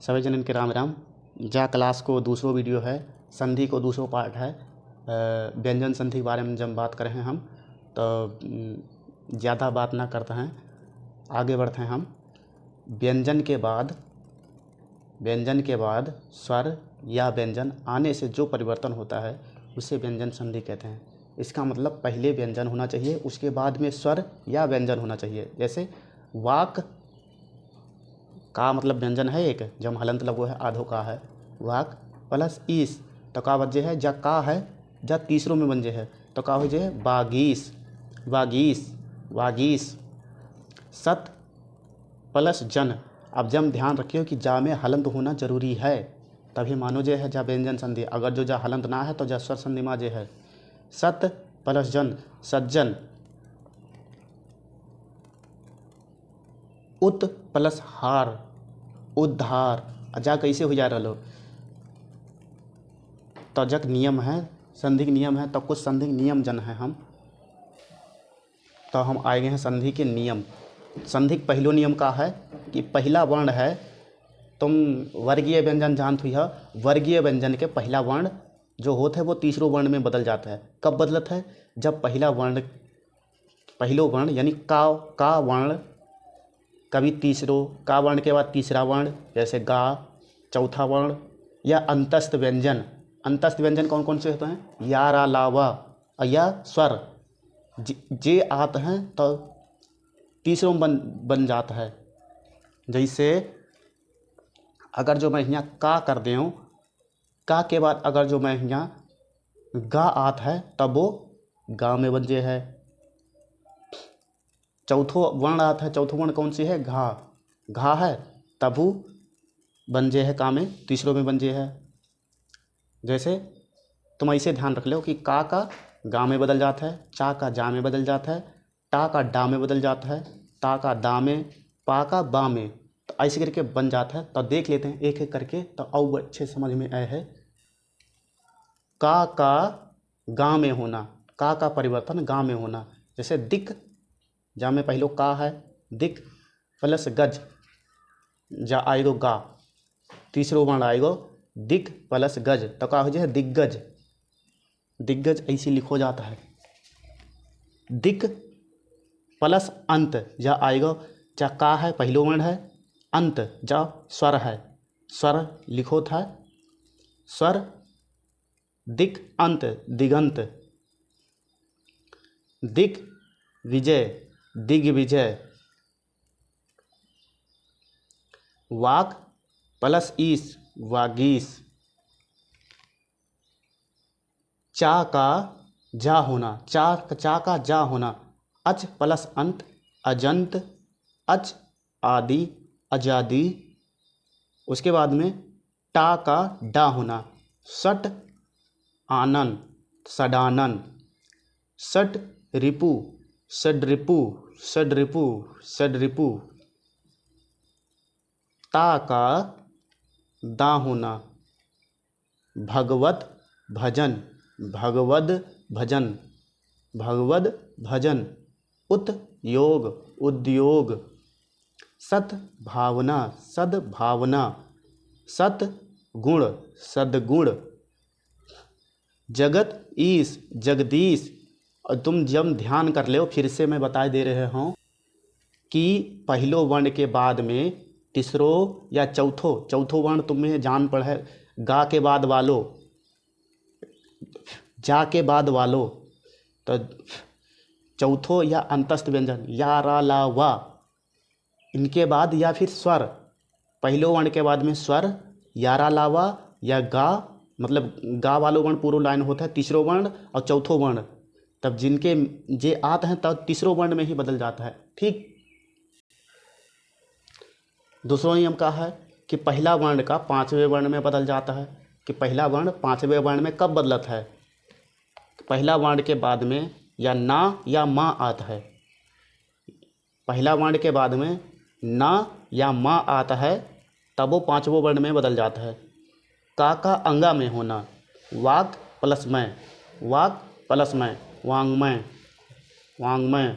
सभी जनन के राम राम। जा क्लास को दूसरो वीडियो है, संधि को दूसरो पार्ट है। व्यंजन संधि के बारे में जब बात करें हम तो ज़्यादा बात ना करते हैं, आगे बढ़ते हैं हम। व्यंजन के बाद स्वर या व्यंजन आने से जो परिवर्तन होता है उसे व्यंजन संधि कहते हैं। इसका मतलब पहले व्यंजन होना चाहिए, उसके बाद में स्वर या व्यंजन होना चाहिए। जैसे वाक का मतलब व्यंजन है एक, जब हलंत लगो है आधो का है, वाक प्लस ईस तो का बजे है, जा का है जा तीसरों में बन जे है तो का हो जे बागीस, वागीस, वागीस। सत प्लस जन, अब जब ध्यान रखियो कि जा में हलंत होना जरूरी है, तभी मानो जे है जा व्यंजन संधि। अगर जो जा हलंत ना है तो जा स्वर संधि मा जे है। सत प्लस जन, सज्जन। उत प्लस हार, उद्धार। जा कैसे हो जा रहा तो जक नियम है, संधि के नियम है, तो कुछ संधि के नियम जन है हम आए गए हैं संधि के नियम। संधि के पहलो नियम का है कि पहला वर्ण है, तुम वर्गीय व्यंजन जानत हुई है, वर्गीय व्यंजन के पहला वर्ण जो होता है वो तीसरो वर्ण में बदल जाता है। कब बदलता है? जब पहलो वर्ण यानी का वर्ण कभी तीसरो, का वर्ण के बाद तीसरा वर्ण जैसे गा, चौथा वर्ण, या अंतस्थ व्यंजन। अंतस्थ व्यंजन कौन कौन से होते हैं? या, रा, ला, वा या स्वर जे आते हैं तो तीसरों में बन जाता है। जैसे अगर जो मैं यहाँ का कर दे हूँ, का के बाद अगर जो मैं यहाँ गा आता है तब वो गा में बन जे है। चौथो वर्ण आता है, चौथो वर्ण कौन सी है? घा है, तब वो बन जे है का में, तीसरों में बन जे है। जैसे तुम ऐसे ध्यान रख लो कि का गा में बदल जाता है, चा का जा में बदल जाता है, टा का डा में बदल जाता है, ता का दा में, पा का बा में, तो ऐसे करके बन जाता है। तो देख लेते हैं एक एक करके, तो और अच्छे समझ में आए है। का गा में होना, का परिवर्तन गा में होना। जैसे दिक, जा में पहलो का है, दिक प्लस गज, जा आएगो गा, तीसरो वर्ण आएगो दिक प्लस गज, तो का हो जाए दिग्गज। दिग्गज ऐसे लिखो जाता है। दिक प्लस अंत, जा आएगो, जा का है पहलो वर्ण है, अंत जा स्वर है, स्वर लिखो था, स्वर दिक अंत, दिगंत। दिक विजय, दिग्विजय। वाक प्लस ईस, वागीस। चा का जा होना, चा का जा होना। अच प्लस अंत, अजंत, अच आदि, अजादी। उसके बाद में टा का डा होना, सट आनन, सडानन। सट रिपु, सडरिपु, सडरिपु, सडरिपु। ता का दा होना, भगवत भजन, भगवद भजन, भगवद भजन। उत योग, उद्योग। सत भावना, सद्भावना। सत गुण, सद्गुण। जगत ईश, जगदीश। और तुम जब ध्यान कर ले, फिर से मैं बता दे रहे हूँ कि पहलो वर्ण के बाद में तीसरो या चौथो वर्ण तुम्हें जान पड़े, गा के बाद वालो, जा के बाद वालो, तो चौथो या अंतस्थ व्यंजन या, रा, ला, वा, इनके बाद या फिर स्वर। पहलो वर्ण के बाद में स्वर या, रा, ला, वा या गा, मतलब गा वालो वर्ण पूरा लाइन होता है, तीसरो वर्ण और चौथो वर्ण, तब जिनके जे आते हैं तब तीसरो वर्ण में ही बदल जाता है। ठीक। दूसरा नियम का है कि पहला वर्ण का पांचवें वर्ण में बदल जाता है। कि पहला वर्ण पांचवें वर्ण में कब बदलता है? पहला वर्ण के बाद में या ना या माँ आता है। पहला वर्ण के बाद में ना या माँ आता है, तब वो पांचवें वर्ण में बदल जाता है। का अंगा में होना, वाक प्लस मैं, वाक प्लस मैं, वांगमय, वांगमय।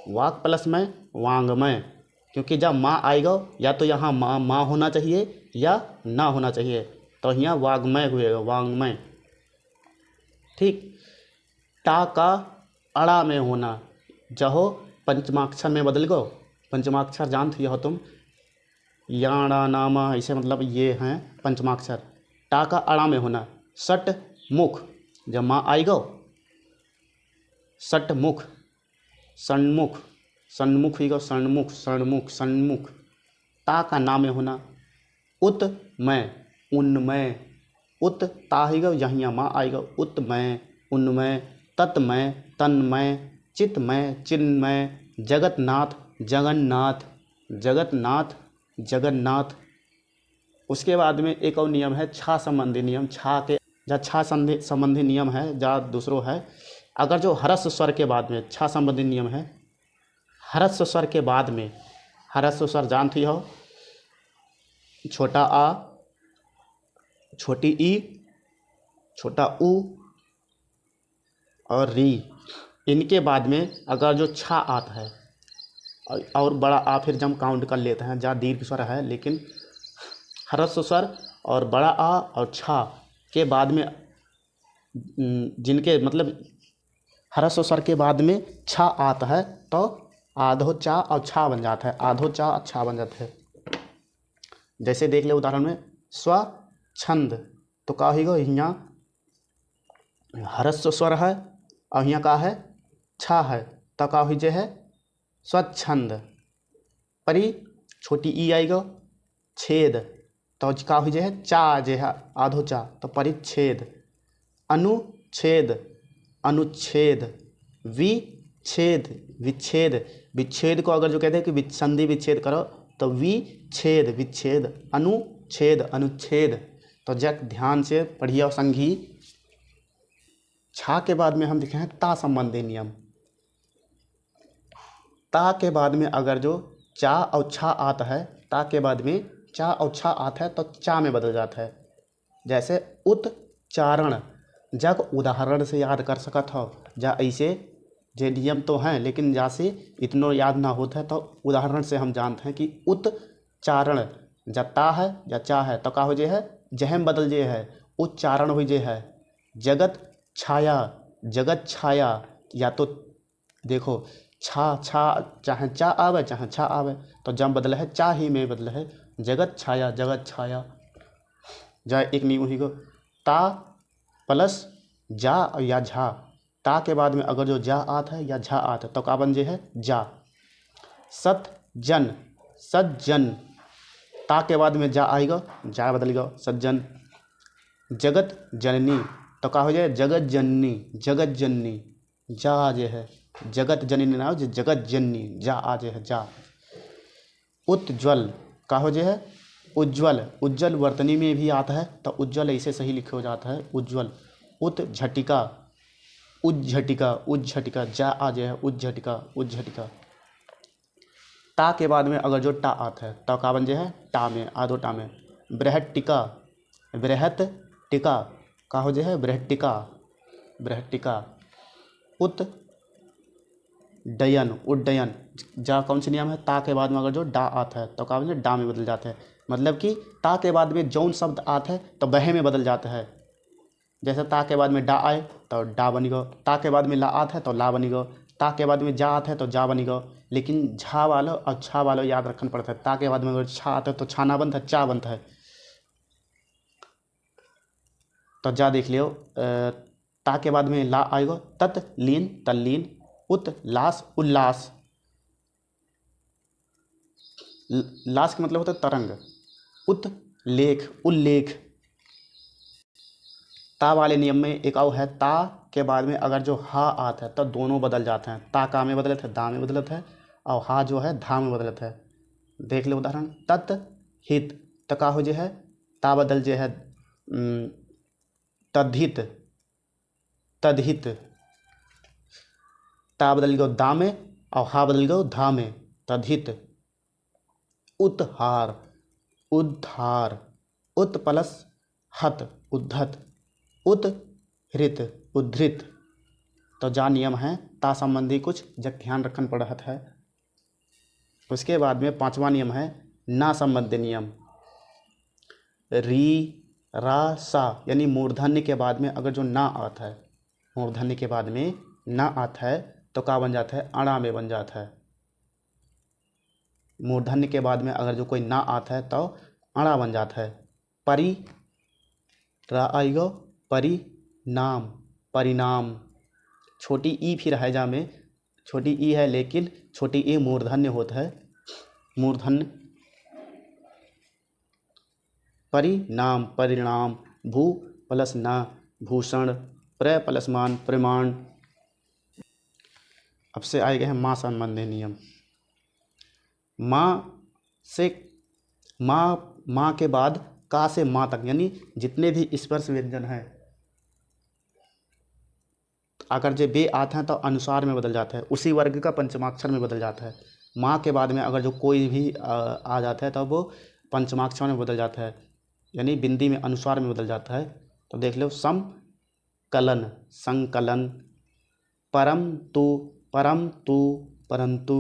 वाक प्लस मैं, वांगमय। क्योंकि जब माँ आएगा या तो यहाँ माँ माँ होना चाहिए या ना होना चाहिए, तो यहाँ वाग्मय हुएगा, वाग्मय। ठीक। टा का अड़ा में होना, जहो पंचमाक्षर में बदल गो। पंचमाक्षर जानते हो तुम, याणा नामा, ऐसे मतलब ये हैं पंचमाक्षर। टा का अड़ा में होना, सट मुख, जब माँ आई गो सट मुख, सन्मुख, सन्मुख ही गो, सन्मुख सन्मुख सन्मुख। ता का ना में होना, उत मैं, उन्मय, उत ता ही गो, यहाँ माँ आई गो, उत्मय, उन्मय, तत्मय, तन्मय, चितमय, चिन्मय, जगतनाथ, जगन्नाथ, जगतनाथ, जगन्नाथ। उसके बाद में एक और नियम है छा संबंधी नियम। छा के जा छा संबंधी नियम है, जा दूसरो है। अगर जो हरस्व स्वर के बाद में छा संबंधी नियम है, हरस्व स्वर के बाद में, हरस्व स्वर जानती हो, छोटा आ, छोटी ई, छोटा ऊ और री, इनके बाद में अगर जो छा आता है और बड़ा आ, फिर जब काउंट कर लेते हैं, जहाँ दीर्घ स्वर है, लेकिन हरस्व स्वर और बड़ा आ और छा के बाद में जिनके मतलब हरस्व स्वर के बाद में छा आता है तो आधो चा और छा बन जाता है, आधो चा और छा बन जाता है। जैसे देख ले उदाहरण में स्वच्छंद, तो का होगा, यहाँ हरस्व स्वर है और यहाँ का है छा है, तो का हो है स्वच्छंद। परी छोटी ई आएगा, छेद, तो का हो है चा जे है आधो चा, तो परिच्छेद। अनुच्छेद, अनुच्छेद। विच्छेद, विच्छेद, विच्छेद को अगर जो कहते हैं कि संधि विच्छेद करो, तो विच्छेद, विच्छेद, अनुच्छेद, अनुच्छेद। तो जग ध्यान से पढ़िए और संगी। छा के बाद में हम देखे हैं ता संबंधी नियम। ता के बाद में अगर जो चा और छा आता है, ता के बाद में चा और छा आता है तो चा में बदल जाता है। जैसे उच्चारण, जग उदाहरण से याद कर सकत हो, जा ऐसे जे नियम तो हैं लेकिन जैसे इतनो याद ना होता है, तो उदाहरण से हम जानते हैं कि उच्चारण जा ता है या चा है, तो का हो जे है जहम बदल जे है, उच्चारण हो जे है। जगत छाया, जगत छाया, या तो देखो छा छा चाहे चा आवे चाहे छा आवे, तो जब बदल है चा ही में बदल है, जगत छाया, जगत छाया। जा एक नियम ही को ता प्लस जा या झा, ता के बाद में अगर जो जा आता है या झा आता है तो का बन जे है जा। सतजन, सज्जन, ता के बाद में जा आएगा, जा बदलेगा सज्जन। जगत जननी, तो का हो जाए जगत जननी, जगत जननी, जा आ जे है जगत जननी ना हो, जगत जननी, जा आ जे है जा। उज्ज्वल, का हो जे है उज्ज्वल, उज्ज्वल वर्तनी में भी आता है तो उज्ज्वल ऐसे सही लिखे हो जाता है उज्ज्वल। उत्झटिका, उज्झटिका, उज्झटिका, जा आ जाए उज्झटिका, उज्झटिका। ता के बाद में अगर जो टा आता है तो का बन जाए है टा में, आधो टा में। बृहट्टिका, बृहत टिका, का हो जाए है बृहट्टिका, बृहट्टिका। उड्डयन, उड्डयन, जा कौन सी नियम है, ता के बाद में अगर जो डा आता है तो का बन जाए डा में बदल जाता है। मतलब कि ता के बाद में जौन शब्द आता है तो वह में बदल जाता है। जैसे ता के बाद में डा आए तो डा बनी गो, ता के बाद में ला आता है तो ला बनी गो, ता के बाद में जा आता है तो जा बनी गो। लेकिन झा वालो और छा वालो याद रखना पड़ता है। ता के बाद में अगर छा आता है तो छा ना बनता है, चा बनता है। तो जा देख लियो, ता के बाद में ला आएगा, तत्लीन, तल्लीन। उत्लास, उल्लास, लास का मतलब होता है तरंग। उत्लेख, उल्लेख। ता वाले नियम में एक और है, ता के बाद में अगर जो हा आता है तो दोनों बदल जाते हैं। ता का में बदलत है, दा में बदलत है, और हा जो है धा में बदलत है। देख ले उदाहरण, तत् हित, तो का हो जे है ता बदल जे है तद्धित, तद्धित। ता बदल गो दा में और हा बदल गो धा में, तद्धित। उद्धार, उद्धार। उत प्लस हत, उद्धत। उद्धृत, उद्धृत। तो जा नियम है ता संबंधी कुछ जब ध्यान रखन पड़त है। उसके बाद में 5वां नियम है ना संबंधी नियम। री रा सा यानी मूर्धन्य के बाद में अगर जो ना आता है, मूर्धन्य के बाद में ना आता है तो क्या बन जाता है, अणा में बन जाता है। मूर्धन्य के बाद में अगर जो कोई ना आता है तो अणा बन जाता है। परि रा आएगा, परिणाम, परिणाम। छोटी ई फिर है जा में, छोटी ई है लेकिन छोटी ई मूर्धन्य होता है, मूर्धन्य। परिणाम, परिणाम। भू प्लस ना, भूषण। प्र प्लस मान, प्रमाण। अब से आए गए हैं माँ संबंधी नियम। माँ से माँ के बाद का से माँ तक यानी जितने भी स्पर्श व्यंजन हैं अगर जो बे आते हैं तो अनुसार में बदल जाता है, उसी वर्ग का पंचमाक्षर में बदल जाता है। माँ के बाद में अगर जो कोई भी आ जाता है तो वो पंचमाक्षर में बदल जाता है, यानी बिंदी में अनुसार में बदल जाता है। तो देख लो सम कलन, संकलन। परम तु, परंतु।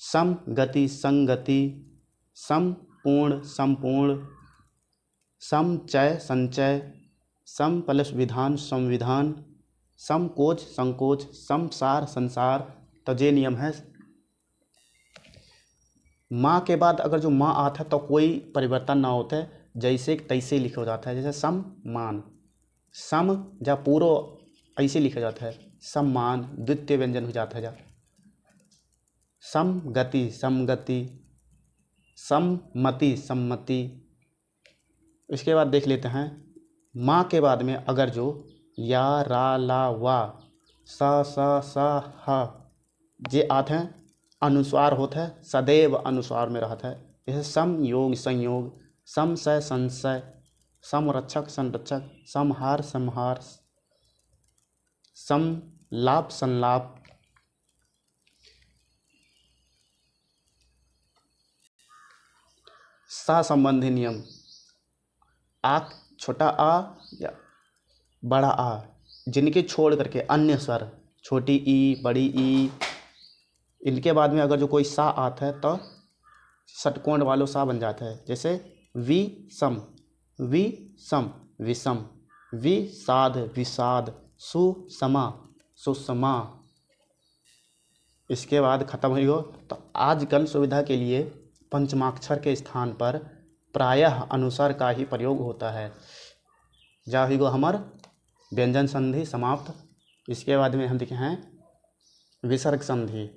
सम गति, संगति। संपूर्ण, संपूर्ण। समचय, संचय। सम प्लस विधान, संविधान। समकोच, संकोच। समसार, संसार। तो ये नियम है। माँ के बाद अगर जो माँ आता है तो कोई परिवर्तन ना होता है, जैसे तैसे लिखा जाता है। जैसे सम्मान, सम जा पूर्व ऐसे लिखा जाता है, सम्मान द्वितीय व्यंजन हो जाता है जा। समगति, समगति। सम्मति, सम्मति। इसके बाद देख लेते हैं माँ के बाद में अगर जो या रा ला वा सा सा सा हा जे आते हैं अनुस्वार होता है, सदैव अनुस्वार में रहता है। जैसे समयोग, संयोग। समशय, संशय। समरक्षक, संरक्षक। समहार, संहार। समलाप, संलाप। सा संबंधी नियम। आ छोटा आ या बड़ा आ जिनके छोड़ करके अन्य स्वर, छोटी ई, बड़ी ई, इनके बाद में अगर जो कोई सा आता है तो षटकोण वालों सा बन जाता है। जैसे विषम, विषम, विषम। विषाद, विषाद। सुषमा, सुषमा। इसके बाद खत्म हुई हो तो आजकल सुविधा के लिए पंचमाक्षर के स्थान पर प्रायः अनुसार का ही प्रयोग होता है। जा हुई गो हमार व्यंजन संधि समाप्त। इसके बाद में हम देखे हैं विसर्ग संधि।